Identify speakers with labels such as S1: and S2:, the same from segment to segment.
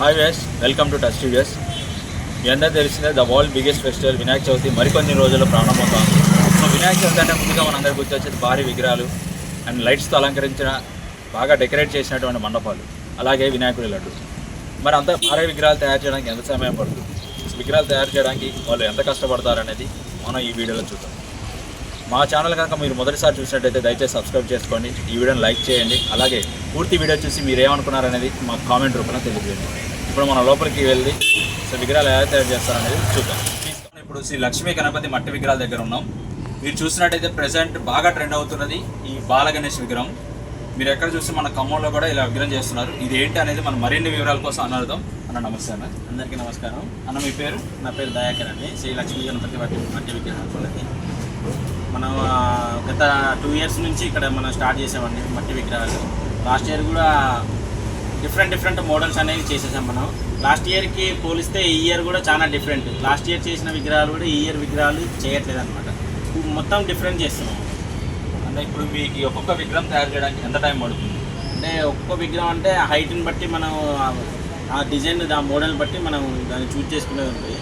S1: Hi viewers, welcome to touch TVs. మీ అందరూ తెలిసిందే the world biggest festival Vinayaka Chavithi మరికొన్ని రోజుల్లో ప్రారంభమవుతుంది. సో వినాయక చవితి అంటే ముందుగా మనందరికీ గుర్తొచ్చేది భారీ విగ్రహాలు అండ్ లైట్స్తో అలంకరించిన బాగా డెకరేట్ చేసినటువంటి మండపాలు, అలాగే వినాయకుడి లడ్డు. మరి అంత భారీ విగ్రహాలు తయారు చేయడానికి ఎంత సమయం పడుతుంది, విగ్రహాలు తయారు చేయడానికి వాళ్ళు ఎంత కష్టపడతారనేది మనం ఈ వీడియోలో చూద్దాం. మా ఛానల్ కనుక మీరు మొదటిసారి చూసినట్టయితే దయచేసి సబ్స్క్రైబ్ చేసుకోండి, ఈ వీడియోని లైక్ చేయండి, అలాగే పూర్తి వీడియో చూసి మీరు ఏమనుకున్నారనేది మాకు కామెంట్ రూపంలో తెలియజేయండి. ఇప్పుడు మనం లోపలికి వెళ్ళి సో విగ్రహాలు ఎలా తయారు చేస్తారనేది చూద్దాం. ఇప్పుడు శ్రీ లక్ష్మీ గణపతి మట్టి విగ్రహాల దగ్గర ఉన్నాం. మీరు చూసినట్టయితే ప్రెసెంట్ బాగా ట్రెండ్ అవుతున్నది ఈ బాల గణేష్ విగ్రహం. మీరు ఎక్కడ చూస్తే మన ఖమ్మంలో కూడా ఇలా విగ్రహం చేస్తున్నారు. ఇది ఏంటి అనేది మనం మరిన్ని వివరాల కోసం అన్నదాం. అన్న నమస్తే అన్న.
S2: అందరికీ నమస్కారం.
S1: అన్న మీ పేరు?
S2: నా పేరు దయాకర్ అండి. శ్రీ లక్ష్మీ గణపతి మట్టి విగ్రహం. మనం గత 2 years నుంచి ఇక్కడ మనం స్టార్ట్ చేసామండి మట్టి విగ్రహాలు. లాస్ట్ ఇయర్ కూడా డిఫరెంట్ మోడల్స్ అనేవి చేసేసాం మనం. లాస్ట్ ఇయర్కి పోలిస్తే ఈ ఇయర్ కూడా చాలా డిఫరెంట్. లాస్ట్ ఇయర్ చేసిన విగ్రహాలు కూడా ఈ ఇయర్ విగ్రహాలు చేయట్లేదు అనమాట. మొత్తం డిఫరెంట్ చేస్తున్నాం.
S1: అంటే ఇప్పుడు మీకు ఒక్కొక్క విగ్రహం తయారు చేయడానికి ఎంత టైం పడుతుంది?
S2: అంటే ఒక్కొక్క విగ్రహం అంటే హైట్ని బట్టి మనం ఆ డిజైన్ ఆ మోడల్ బట్టి మనం దాన్ని చూజ్ చేసుకునేది ఉంటుంది.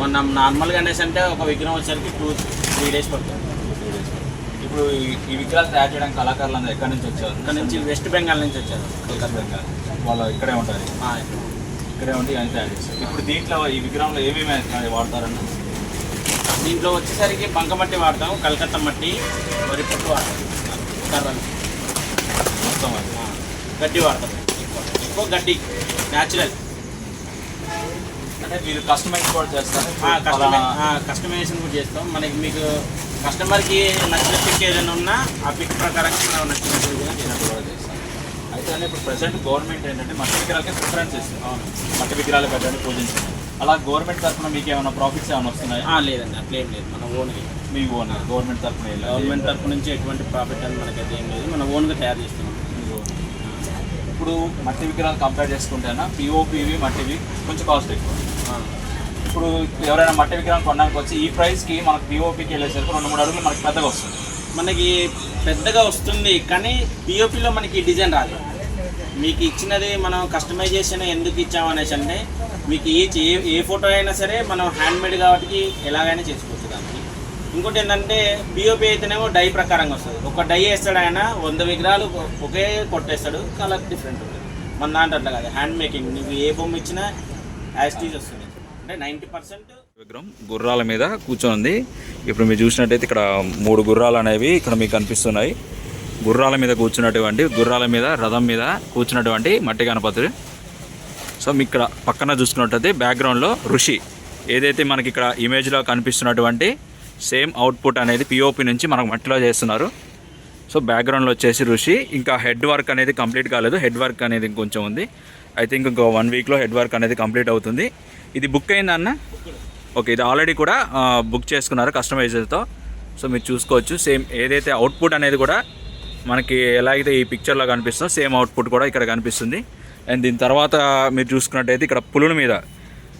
S2: మనం నార్మల్గా అనేసి అంటే ఒక విగ్రహం వచ్చేసరికి 2-3 days పడుతుంది.
S1: ఇప్పుడు ఈ విగ్రహాలు తయారు చేయడానికి కళాకారులు అందరూ ఎక్కడి నుంచి వచ్చారు?
S2: ఇక్కడ నుంచి వెస్ట్ బెంగాల్ నుంచి వచ్చారు.
S1: కలకత్తా బెంగాల్ వాళ్ళు ఇక్కడే ఉంటారు, ఇక్కడే ఉండి అని తయారు చేస్తారు. ఇప్పుడు దీంట్లో ఈ విగ్రహంలో ఏమేమి వాడతారన్న?
S2: దీంట్లో వచ్చేసరికి బంకమట్టి వాడతాం, కలకత్తా మట్టి, వరి పట్టు వాడతాం, కర్రలు
S1: మొత్తం అది
S2: గడ్డి వాడతాం. ఎక్కువ గడ్డి న్యాచురల్.
S1: అంటే మీరు కస్టమైజ్ కూడా చేస్తారు?
S2: కస్టమైజేషన్ కూడా చేస్తాం. మీకు కస్టమర్కి నచ్చిన పిక్ ఏదైనా ఉన్నా ఆ పిక్ ప్రకారంగా మనం నచ్చిన
S1: కూడా చేస్తాం. అయితే ఇప్పుడు ప్రెసెంట్ గవర్నమెంట్ ఏంటంటే మట్టి విగ్రహాలకే ప్రిఫరెన్స్ ఇస్తుంది. మట్టి విగ్రహాలు పెట్టండి, పూజించండి. అలా గవర్నమెంట్ తరఫున మీకు ఏమైనా ప్రాఫిట్స్ ఏమైనా వస్తున్నాయి?
S2: లేదండి, అట్లా ఏం లేదు. మన ఓన్గా
S1: మీ ఓన్ గవర్నమెంట్ తరఫున
S2: తరఫు నుంచి ఎటువంటి ప్రాఫిట్ అని మనకైతే ఏం లేదు. మన ఓన్గా తయారు చేస్తున్నాం.
S1: ఇప్పుడు మట్టి విగ్రహాలు కంపేర్ చేసుకుంటేనా పిఓపివి మట్టివి కొంచెం కాస్ట్ ఎక్కువ. ఇప్పుడు ఎవరైనా మట్టి విగ్రహం కొనడానికి వచ్చి ఈ ప్రైస్కి మనకు పిఓపికి వెళ్ళేసరికి 2-3 అడుగులు మనకి పెద్దగా వస్తుంది.
S2: మనకి పెద్దగా వస్తుంది, కానీ పిఓపిలో మనకి డిజైన్ రాదు. మీకు ఇచ్చినది మనం కస్టమైజేషన్ ఎందుకు ఇచ్చామనేసి అంటే మీకు ఏ ఫోటో అయినా సరే మనం హ్యాండ్మేడ్ కాబట్టి ఎలాగైనా చేసుకోవచ్చు దానికి. ఇంకోటి ఏంటంటే పిఓపి అయితేనేమో డై ప్రకారంగా వస్తుంది. ఒక డై వేస్తాడు ఆయన 100 విగ్రహాలు ఒకే కొట్టేస్తాడు, కలర్ డిఫరెంట్ ఉంటుంది. మన దాంట్లో అట్లా కాదు, హ్యాండ్ మేకింగ్. నీకు ఏ బొమ్మ ఇచ్చినా యాస్టీజ్ వస్తుంది. అంటే 90%
S1: విగ్రహం గుర్రాల మీద కూర్చొని. ఇప్పుడు మీరు చూసినట్టయితే ఇక్కడ 3 గుర్రాలు అనేవి ఇక్కడ మీకు కనిపిస్తున్నాయి. గుర్రాల మీద కూర్చున్నటువంటి, గుర్రాల మీద రథం మీద కూర్చున్నటువంటి మట్టి గణపతులు. సో మీకు ఇక్కడ పక్కన చూసుకున్నట్టయితే బ్యాక్గ్రౌండ్లో ఋషి ఏదైతే మనకి ఇక్కడ ఇమేజ్లో కనిపిస్తున్నటువంటి సేమ్ అవుట్పుట్ అనేది పిఓపి నుంచి మనకు మట్టిలో చేస్తున్నారు. సో బ్యాక్గ్రౌండ్లో వచ్చేసి ఋషి. ఇంకా హెడ్ వర్క్ అనేది కంప్లీట్ కాలేదు, హెడ్ వర్క్ అనేది ఇంకొంచెం ఉంది. ఐ థింక్ ఇంకో 1 weekలో హెడ్ వర్క్ అనేది కంప్లీట్ అవుతుంది. ఇది బుక్ అయిందా అన్న? ఓకే, ఇది ఆల్రెడీ కూడా బుక్ చేసుకున్నారు కస్టమైజర్తో. సో మీరు చూసుకోవచ్చు సేమ్ ఏదైతే అవుట్పుట్ అనేది కూడా మనకి ఎలా అయితే ఈ పిక్చర్లో కనిపిస్తుందో సేమ్ అవుట్పుట్ కూడా ఇక్కడ కనిపిస్తుంది. అండ్ దీని తర్వాత మీరు చూసుకున్నట్టయితే ఇక్కడ పులుల మీద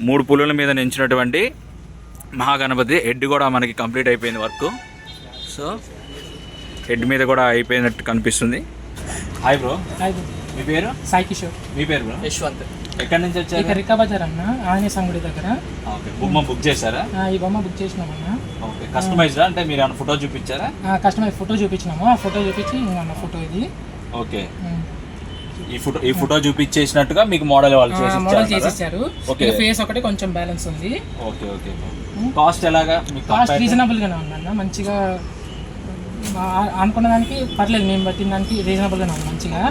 S1: 3 పులుల మీద నించినటువంటి మహాగణపతి హెడ్ కూడా మనకి కంప్లీట్ అయిపోయింది వర్క్. సో హెడ్ మీద కూడా అయిపోయినట్టు కనిపిస్తుంది. Hi bro.
S3: Hi bro.
S1: మీ పేరు?
S3: సాయి కిషోర్.
S1: మీ పేరు బ్రో?
S3: యశ్వంత్.
S1: ఎక్కడి నుంచి వచ్చారు?
S3: ఇక్కడ రికా బజార్ అన్న, ఆంజనేయ సంగుడి దగ్గర.
S1: ఓకే, బొమ్మ బుక్ చేశారా?
S3: ఈ బొమ్మ బుక్ చేసినామన్న.
S1: ఓకే, కస్టమైజ్డ్ అంటే మీరు ఏమైనా ఫోటో చూపించారా?
S3: కస్టమైజ్ ఫోటో చూపించినాము. ఆ ఫోటో చూపించి అన్న ఫోటో ఇది.
S1: ఓకే, ఈ ఫోటో చూపించేసినట్టుగా మీకు మోడల్ వాళ్ళు
S3: చేసేసారు. ఫేస్ ఒకటి కొంచెం బ్యాలెన్స్ ఉంది.
S1: Okay okay. కాస్ట్ ఎలాగా?
S3: కాస్ట్ రీజనబుల్ గానే ఉందన్న, మంచిగా అనుకున్న దానికి పర్లేదు. మేము పెట్టిన దానికి రీజనబుల్ గానే ఉంది మంచిగా.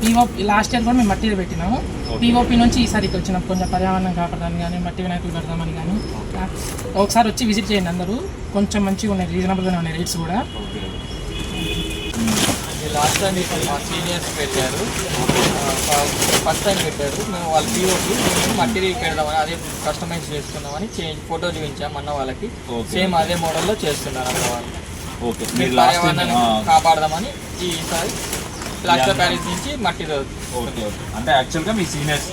S3: పిఓపి లాస్ట్ ఇయర్ కూడా మేము మట్టిలో పెట్టినాము. పిఓపి నుంచి ఈసారికి వచ్చినాం. కొంచెం పర్యావరణం కాపాడడానికి కానీ మట్టి వినాయకులు పెడదామని కానీ ఒకసారి వచ్చి విజిట్ చేయండి అందరూ. కొంచెం మంచిగా ఉన్నాయి, రీజనబుల్గానే ఉన్నాయి రేట్స్ కూడా.
S4: లాస్ట్ టైం ఇక్కడ మా సీనియర్స్ పెట్టారు, ఫస్ట్ టైం పెట్టారు. మేము వాళ్ళ పిఓపి మట్టికి పెడదామని, అదే కస్టమైజ్ చేసుకుందామని ఫోటో చూపించాం అన్న వాళ్ళకి. సేమ్ అదే మోడల్లో చేస్తున్నారు అన్న వాళ్ళు.
S1: ఓకే,
S4: పర్యావరణాన్ని కాపాడదామని ఈసారి ప్లాస్టర్ ప్యారిస్ నుంచి మట్టిలో.
S1: Okay okay. అంటే యాక్చువల్గా మీ సీనియర్స్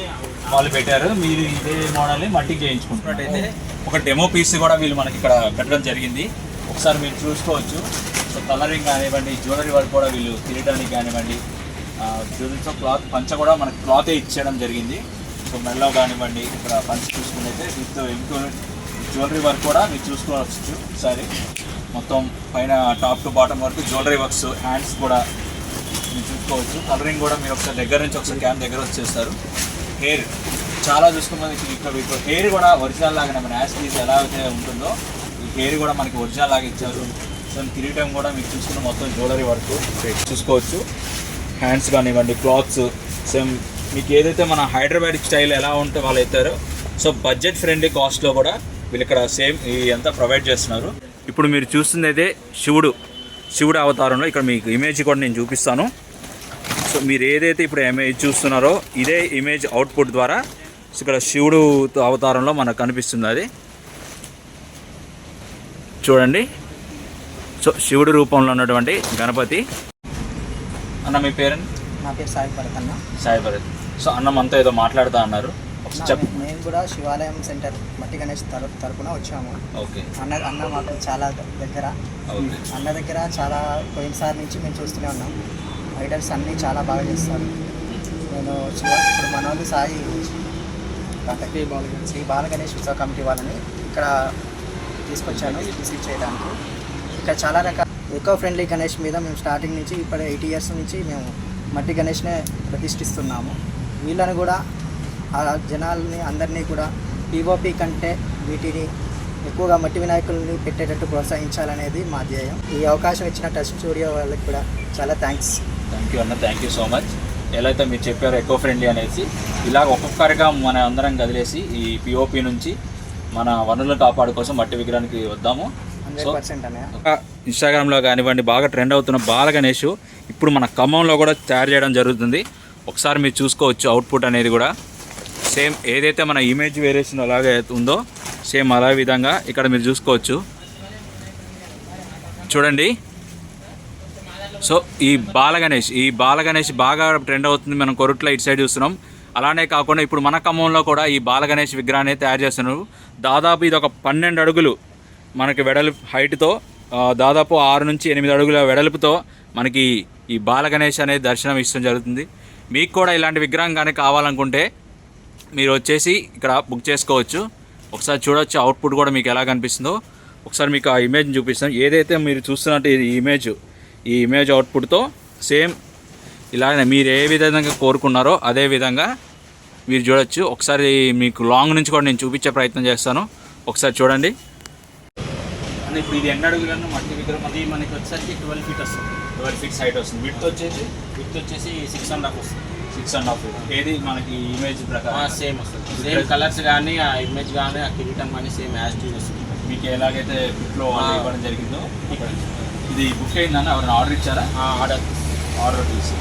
S1: వాళ్ళు పెట్టారు, మీరు ఇదే మోడల్ని మట్టికి చేయించుకుంటున్నట్టయితే ఒక డెమో పీస్ కూడా వీళ్ళు మనకి ఇక్కడ పెట్టడం జరిగింది. ఒకసారి మీరు చూసుకోవచ్చు. సో కలరింగ్ కానివ్వండి, జ్యువెలరీ వర్క్ కూడా వీళ్ళు తిరగడానికి కానివ్వండి, జ్యువెలరీతో క్లాత్ పంచ కూడా మనకి క్లాతే ఇచ్చేయడం జరిగింది. సో మెడలో కానివ్వండి, ఇక్కడ పంచి చూసుకున్నైతే విత్ జ్యువెలరీ వర్క్ కూడా మీరు చూసుకోవచ్చు. ఒకసారి మొత్తం పైన టాప్ టు బాటమ్ వరకు జ్యువెలరీ వర్క్స్, హ్యాండ్స్ కూడా మీరు చూసుకోవచ్చు. కలరింగ్ కూడా మీరు ఒకసారి దగ్గర నుంచి ఒకసారి క్యామ్ దగ్గర వచ్చేస్తారు. హెయిర్ చాలా చూసుకున్నది ఇప్పుడు హెయిర్ కూడా ఒరిజినల్ లాగానే మన యాస్టీస్ ఎలా అయితే ఉంటుందో ఈ హెయిర్ కూడా మనకి ఒరిజినల్ లాగా ఇచ్చారు. సో కిరీటం కూడా మీకు చూసుకున్న మొత్తం జ్యువెలరీ వర్క్ చూసుకోవచ్చు. హ్యాండ్స్ కానివ్వండి, క్లాత్స్ సేమ్ మీకు ఏదైతే మన హైదరాబాద్ స్టైల్ ఎలా ఉంటే వాళ్ళు అవుతారో సో బడ్జెట్ ఫ్రెండ్లీ కాస్ట్లో కూడా వీళ్ళు ఇక్కడ సేమ్ ఇదంతా ప్రొవైడ్ చేస్తున్నారు. ఇప్పుడు మీరు చూస్తుంది అయితే శివుడు అవతారంలో ఇక్కడ మీకు ఇమేజ్ కూడా నేను చూపిస్తాను. సో మీరు ఏదైతే ఇప్పుడు ఇమేజ్ చూస్తున్నారో ఇదే ఇమేజ్ అవుట్పుట్ ద్వారా ఇక్కడ శివుడు అవతారంలో మనకు కనిపిస్తుంది. అది చూడండి. సో శివుడు రూపంలో ఉన్నటువంటి గణపతి. అన్న మీ పేరు?
S5: నా పేరు సాయి భరత్ అన్న.
S1: సాయి భరత్. సో అన్నం అంతా ఏదో మాట్లాడుతా అన్నారు.
S5: మేము కూడా శివాలయం సెంటర్ మట్టి గణేష్ తరపున వచ్చాము.
S1: ఓకే.
S5: అన్న మాకు చాలా దగ్గర. అన్న దగ్గర చాలా పోయినసారి నుంచి మేము చూస్తూనే ఉన్నాం. ఐడల్స్ అన్నీ చాలా బాగా చేస్తారు. నేను ఇప్పుడు మన వాళ్ళు సాయి శ్రీ బాల గణేష్ ఉత్సవ కమిటీ వాళ్ళని ఇక్కడ తీసుకొచ్చాను విజిట్ చేయడానికి. ఇక్కడ చాలా రకాల ఎకో ఫ్రెండ్లీ గణేష్ మీద మేము స్టార్టింగ్ నుంచి ఇప్పుడు 8 years నుంచి మేము మట్టి గణేష్నే ప్రతిష్ఠిస్తున్నాము. వీళ్ళని కూడా ఆ జనాల్ని అందరినీ కూడా పిఓపి కంటే వీటిని ఎక్కువగా మట్టి వినాయకుల్ని పెట్టేటట్టు ప్రోత్సహించాలనేది మా ధ్యేయం. ఈ అవకాశం ఇచ్చిన టచ్ స్టూడియో వాళ్ళకి కూడా చాలా థ్యాంక్స్.
S1: థ్యాంక్ యూ అన్న, థ్యాంక్ యూ సో మచ్. ఎలా అయితే మీరు చెప్పారో ఎకో ఫ్రెండ్లీ అనేసి ఇలా ఒక్కొక్కరిగా మన అందరం కదిలేసి ఈ పిఓపి నుంచి మన వనరుల కాపాడు కోసం మట్టి విగ్రహానికి వద్దాము.
S5: 100% అన్నయ్య.
S1: ఇన్స్టాగ్రామ్లో కానివ్వండి బాగా ట్రెండ్ అవుతున్న బాల గణేష్ ఇప్పుడు మన ఖమ్మంలో కూడా తయారు చేయడం జరుగుతుంది. ఒకసారి మీరు చూసుకోవచ్చు అవుట్పుట్ అనేది కూడా సేమ్ ఏదైతే మన ఇమేజ్ వేరియేషన్ అలాగే ఉందో సేమ్ అలా విధంగా ఇక్కడ మీరు చూసుకోవచ్చు. చూడండి. సో ఈ బాల గణేష్ బాగా ట్రెండ్ అవుతుంది. మనం కొరుట్ల ఇటు సైడ్ చూస్తున్నాం. అలానే కాకుండా ఇప్పుడు మన ఖమ్మంలో కూడా ఈ బాల గణేష్ విగ్రహాన్ని తయారు చేస్తున్నారు. దాదాపు ఇది ఒక 12 అడుగులు మనకి వెడల్పు హైట్తో, దాదాపు 6 నుంచి 8 అడుగుల వెడల్పుతో మనకి ఈ బాల గణేష్ అనేది దర్శనం ఇష్టం జరుగుతుంది. మీకు కూడా ఇలాంటి విగ్రహం కానీ కావాలనుకుంటే మీరు వచ్చేసి ఇక్కడ బుక్ చేసుకోవచ్చు. ఒకసారి చూడొచ్చు అవుట్పుట్ కూడా మీకు ఎలా కనిపిస్తుందో. ఒకసారి మీకు ఆ ఇమేజ్ని చూపిస్తాం. ఏదైతే మీరు చూస్తున్నట్టు ఈ ఇమేజ్ అవుట్పుట్తో సేమ్ ఇలాగనే మీరు ఏ విధంగా కోరుకున్నారో అదే విధంగా మీరు చూడొచ్చు. ఒకసారి మీకు లాంగ్ నుంచి కూడా నేను చూపించే ప్రయత్నం చేస్తాను. ఒకసారి చూడండి. ఇప్పుడు ఇది ఎన్ని అడుగులను మట్టి విగ్రహం?
S2: అది మనకి వచ్చేసరికి 12 feet వస్తుంది.
S1: 12 feet హైట్ వస్తుంది. విడ్త్ వచ్చేసి
S2: 6.5 వస్తుంది.
S1: 6.5 feet. ఏది మనకి ఇమేజ్ ప్రకారం
S2: సేమ్ వస్తుంది. సేమ్ కలర్స్ కానీ ఆ ఇమేజ్ కానీ ఆ కిరీటం కానీ సేమ్ యాస్టీజ్ వస్తుంది.
S1: మీకు ఎలాగైతే బుక్లో ఇవ్వడం జరిగిందో ఇది బుక్ అయిందని ఎవరైనా ఆర్డర్ ఇచ్చారా? ఆర్డర్ తీసి.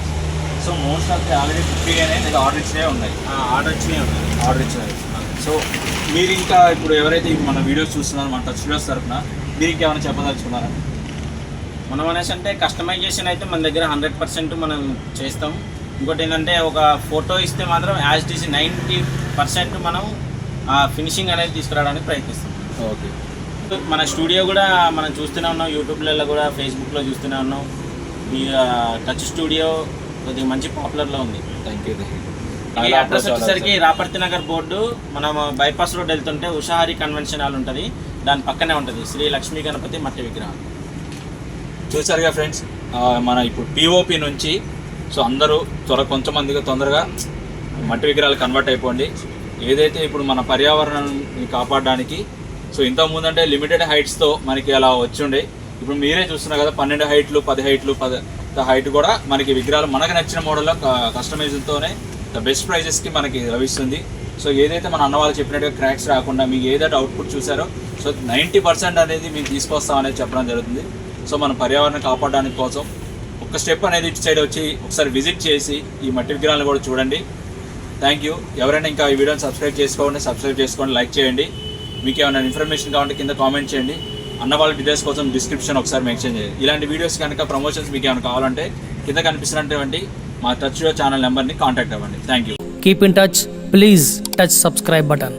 S1: So most of the already book అనేది ఆర్డర్ ఇచ్చినవి ఉన్నాయి. ఆర్డర్ ఇచ్చినవి. సో మీరు ఇంకా ఇప్పుడు ఎవరైతే మన వీడియోస్ చూస్తున్నారో మన టచ్ వీడియోస్ తరఫున మీరు ఇంకేమైనా చెప్పదలుచుకున్నారా?
S2: మనం అనేసి అంటే కస్టమైజేషన్ అయితే మన దగ్గర 100% మనం చేస్తాం. ఇంకోటి ఏంటంటే ఒక ఫోటో ఇస్తే మాత్రం యాజ్ ఇట్ ఈస్ 90% మనం ఫినిషింగ్ అనేది తీసుకురావడానికి ప్రయత్నిస్తాం.
S1: ఓకే.
S2: మన స్టూడియో కూడా మనం చూస్తూనే ఉన్నాం, యూట్యూబ్లలో కూడా ఫేస్బుక్లో చూస్తూనే ఉన్నాం. ఈ టచ్ స్టూడియో కొద్దిగా మంచి పాపులర్లో ఉంది.
S1: Thank you.
S2: ఈ అడ్రస్ వచ్చేసరికి రాపర్తి నగర్ బోర్డు, మనం బైపాస్ రోడ్ వెళ్తుంటే ఉషాహారి కన్వెన్షన్ హాల్ ఉంటుంది, దాని పక్కనే ఉంటుంది శ్రీ లక్ష్మీ గణపతి మట్టి విగ్రహం.
S1: చూసారుగా ఫ్రెండ్స్, మన ఇప్పుడు పిఓపి నుంచి సో అందరూ కొంతమందిగా తొందరగా మట్టి విగ్రహాలు కన్వర్ట్ అయిపోండి. ఏదైతే ఇప్పుడు మన పర్యావరణాన్ని కాపాడడానికి సో ఇంతకుముందు అంటే లిమిటెడ్ హైట్స్తో మనకి అలా వచ్చి ఇప్పుడు మీరే చూస్తున్నారు కదా 12 హైట్లు 10 హైట్లు 10 హైట్ కూడా మనకి విగ్రహాలు మనకు నచ్చిన మోడల్లో కస్టమైజేషన్తోనే ద బెస్ట్ ప్రైజెస్కి మనకి లభిస్తుంది. సో ఏదైతే మన అన్న వాళ్ళు చెప్పినట్టుగా క్రాక్స్ రాకుండా మీకు ఏదైతే అవుట్పుట్ చూసారో సో 90% అనేది మేము తీసుకొస్తాం అనేది చెప్పడం జరుగుతుంది. సో మన పర్యావరణం కాపాడడానికి కోసం ఒక స్టెప్ అనేది ఇటు సైడ్ వచ్చి ఒకసారి విజిట్ చేసి ఈ మట్టి విగ్రహాలను కూడా చూడండి. Thank you. ఎవరైనా ఇంకా ఈ వీడియోని సబ్స్క్రైబ్ చేసుకోండి, లైక్ చేయండి. మీకు ఏమైనా ఇన్ఫర్మేషన్ కావాలంటే కింద కామెంట్ చేయండి. అన్న వాళ్ళ డీటెయిల్స్ కోసం డిస్క్రిప్షన్ ఒకసారి మెన్షన్ చేయండి. ఇలాంటి వీడియోస్ కనుక ప్రమోషన్స్ మీకు ఏమైనా కావాలంటే కింద కనిపిస్తున్నటువంటి మా టచ్ ఛానల్ నెంబర్ని కాంటాక్ట్ అవ్వండి. Thank you.
S6: Keep in touch. Please touch subscribe button.